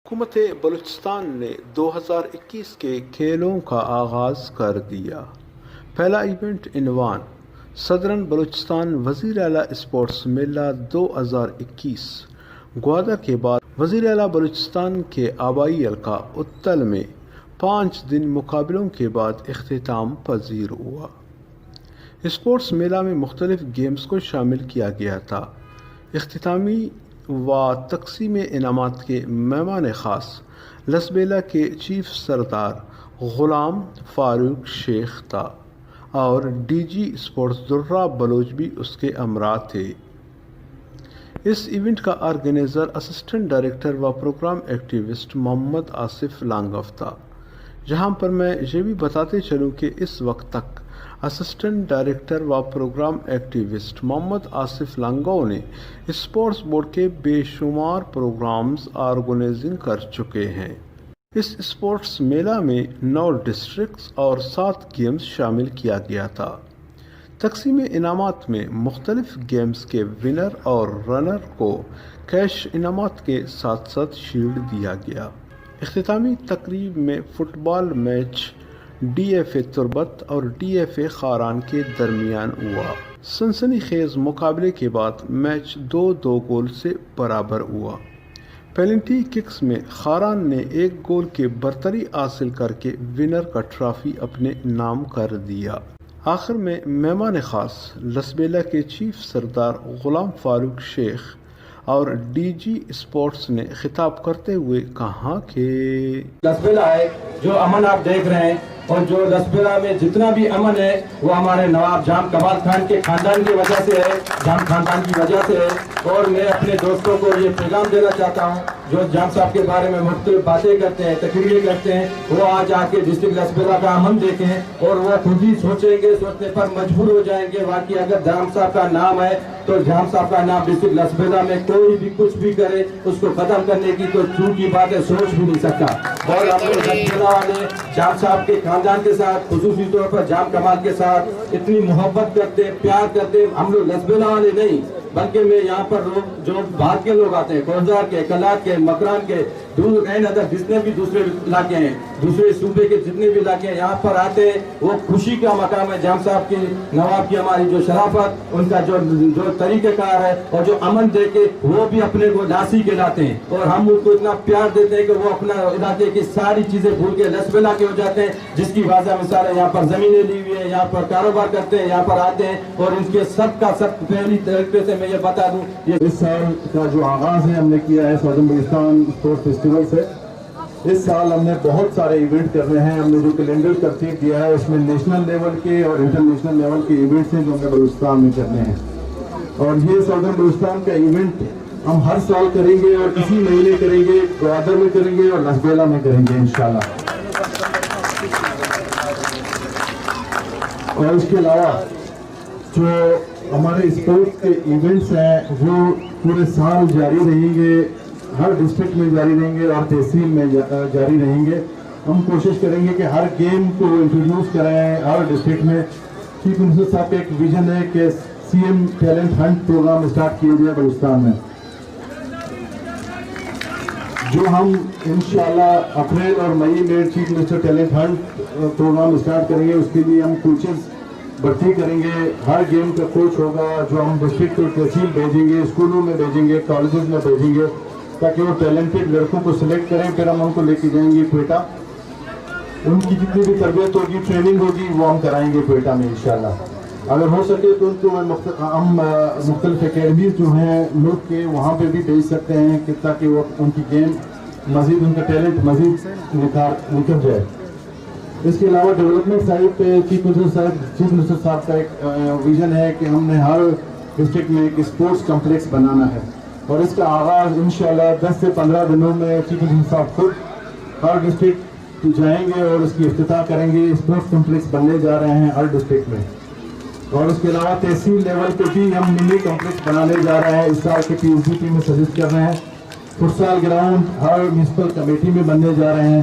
حکومت بلوچستان نے 2021 کے کھیلوں کا آغاز کر دیا۔ پہلا ایونٹ عنوان صدرن بلوچستان وزیر اعلیٰ اسپورٹس میلہ 2021 گوادہ کے بعد وزیر اعلیٰ بلوچستان کے آبائی حلقہ اتل میں 5 دن مقابلوں کے بعد اختتام پذیر ہوا۔ اسپورٹس میلہ میں مختلف گیمز کو شامل کیا گیا تھا۔ اختتامی و تقسیم انعامات کے مہمان خاص لسبیلا کے چیف سردار غلام فاروق شیخ تھا اور ڈی جی اسپورٹس درہ بلوچ بھی اس کے ہمراہ تھے۔ اس ایونٹ کا آرگنائزر اسسٹنٹ ڈائریکٹر و پروگرام ایکٹیوسٹ محمد آصف لانگف تھا، جہاں پر میں یہ بھی بتاتے چلوں کہ اس وقت تک اسسٹنٹ ڈائریکٹر و پروگرام ایکٹیوسٹ محمد آصف لانگو نے اسپورٹس بورڈ کے بے شمار پروگرامز آرگنائزنگ کر چکے ہیں۔ اس اسپورٹس میلہ میں 9 ڈسٹرکٹس اور 7 گیمز شامل کیا گیا تھا۔ تقسیم انعامات میں مختلف گیمز کے ونر اور رنر کو کیش انعامات کے ساتھ ساتھ شیلڈ دیا گیا۔ اختتامی تقریب میں football match D F A Turbat اور ڈی ایف اے خاران کے درمیان ہوا۔ سنسنی خیز مقابلے کے بعد میچ 2-2 گول سے برابر ہوا۔ پینلٹی ککس میں خاران نے 1 گول کے برتری حاصل کر کے ونر کا ٹرافی اپنے نام کر دیا۔ آخر میں مہمان خاص لسبیلا کے چیف سردار غلام فاروق شیخ اور ڈی جی اسپورٹس نے خطاب کرتے ہوئے کہا کہ لسبیلا ہے جو امن آپ دیکھ رہے ہیں، اور جو لسبیلا میں جتنا بھی امن ہے وہ ہمارے نواب جام کمال خان کے خاندان کی وجہ سے ہے، جام خاندان کی وجہ سے ہے۔ اور میں اپنے دوستوں کو یہ پیغام دینا چاہتا ہوں جو جام صاحب کے بارے میں مختلف باتیں کرتے ہیں، تقریریں کرتے ہیں، وہ آج آ کے ڈسٹرکٹ لسبیلا کا امن دیکھیں اور وہ خود ہی سوچیں گے، سوچنے پر مجبور ہو جائیں گے۔ واقعی اگر جام صاحب کا نام ہے تو جام صاحب کا نام ڈسٹرکٹ لسبیلا میں کوئی بھی کچھ بھی کرے اس کو ختم کرنے کی تو چون کی بات ہے، سوچ بھی نہیں سکتا۔ اور ہم لوگ لسبیلا والے جام صاحب کے خاندان کے ساتھ، خصوصی طور پر جام کمال کے ساتھ اتنی محبت کرتے ہیں، پیار کرتے ہیں۔ ہم لوگ لسبیلا والے نہیں بلکہ میں یہاں پر لوگ جو باہر کے لوگ آتے ہیں، کوزار کے، کلات کے، مکران کے، جتنے بھی دوسرے علاقے ہیں، دوسرے صوبے کے جتنے بھی علاقے ہیں، یہاں پر آتے ہیں۔ وہ خوشی کا مقام ہے جام صاحب کی، نواب کی ہماری جو شرافت، ان کا جو طریقہ کار ہے اور جو امن دے کے وہ بھی اپنے کو لاسی کے لاتے ہیں، اور ہم ان کو اتنا پیار دیتے ہیں کہ وہ اپنا علاقے کی ساری چیزیں بھول کے لسبیلا کے ہو جاتے ہیں، جس کی واضح مثال ہے یہاں پر زمینیں لی ہوئی ہیں، یہاں پر کاروبار کرتے ہیں، یہاں پر آتے ہیں، اور ان کے سب کا سب پہلی طریقے سے میں یہ بتا دوں، یہ اس سال کا جو آغاز ہے ہم نے کیا ہے سدرن بلوچستان اسپورٹ فیسٹیول سے۔ اس سال ہم نے بہت سارے ایونٹ کرنے ہیں۔ ہم نے جو کیلنڈر ترتیب کیا ہے اس میں نیشنل لیول کے اور انٹرنیشنل لیول کے ایونٹس ہیں جو ہمیں بلوچستان میں کرنے ہیں، اور یہ سدرن بلوچستان کا ایونٹ ہم ہر سال کریں گے اور اسی مہینے کریں گے، گوادر میں کریں گے اور لسبیلا میں کریں گے انشاءاللہ۔ اور اس کے علاوہ جو ہمارے اسپورٹس کے ایونٹس ہیں وہ پورے سال جاری رہیں گے، ہر ڈسٹرکٹ میں جاری رہیں گے اور تحصیل میں جاری رہیں گے۔ ہم کوشش کریں گے کہ ہر گیم کو انٹروڈیوس کریں ہر ڈسٹرکٹ میں۔ چیف منسٹر صاحب کا ایک ویژن ہے کہ C M talent hunt programme start کیا جائے بلوچستان میں، جو ہم انشاءاللہ اپریل اور مئی میں chief minister talent hunt programme start کریں گے۔ اس کے لیے ہم کوچز بھرتی کریں گے، ہر گیم کا کوچ ہوگا جو ہم ڈسٹرکٹ اور تحصیل بھیجیں گے، اسکولوں میں بھیجیں گے، کالجز میں بھیجیں گے، تاکہ وہ ٹیلنٹڈ لڑکوں کو سلیکٹ کریں۔ پھر ہم ان کو لے کے جائیں گے کوئٹہ، ان کی جتنی بھی تربیت ہوگی، ٹریننگ ہوگی، وہ ہم کرائیں گے کوئٹہ میں انشاءاللہ۔ اگر ہو سکے تو ان کو ہم مختلف اکیڈمیز جو ہیں ملک کے وہاں پہ بھی بھیج سکتے ہیں کہ تاکہ وہ ان کی گیم مزید، ان کا ٹیلنٹ مزید نکھر جائے۔ اس کے علاوہ ڈیولپمنٹ سائڈ پہ چیف منسٹر صاحب کا ایک ویژن ہے کہ ہم نے ہر ڈسٹرکٹ میں ایک اسپورٹس کمپلیکس بنانا ہے، اور اس کا آغاز انشاءاللہ 10 سے 15 دنوں میں چیف منسٹر صاحب خود ہر ڈسٹرکٹ جائیں گے اور اس کی افتتاح کریں گے۔ اسپورٹس کمپلیکس بننے جا رہے ہیں ہر ڈسٹرکٹ میں، اور اس کے علاوہ تحصیل لیول پہ بھی ہم منی کمپلیکس بنانے جا رہے ہیں۔ اس سال کے پی ایس ڈی پی میں سجیسٹ کر رہے ہیں، فٹسال گراؤنڈ ہر میونسپل کمیٹی میں بننے جا رہے ہیں۔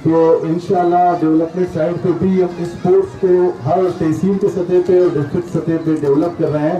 تو انشاءاللہ ڈیولپمنٹ سائڈ پہ بھی ہم اسپورٹس کو ہر تحصیل کے سطح پہ اور ڈسٹرکٹ سطح پہ ڈیولپ کر رہے ہیں،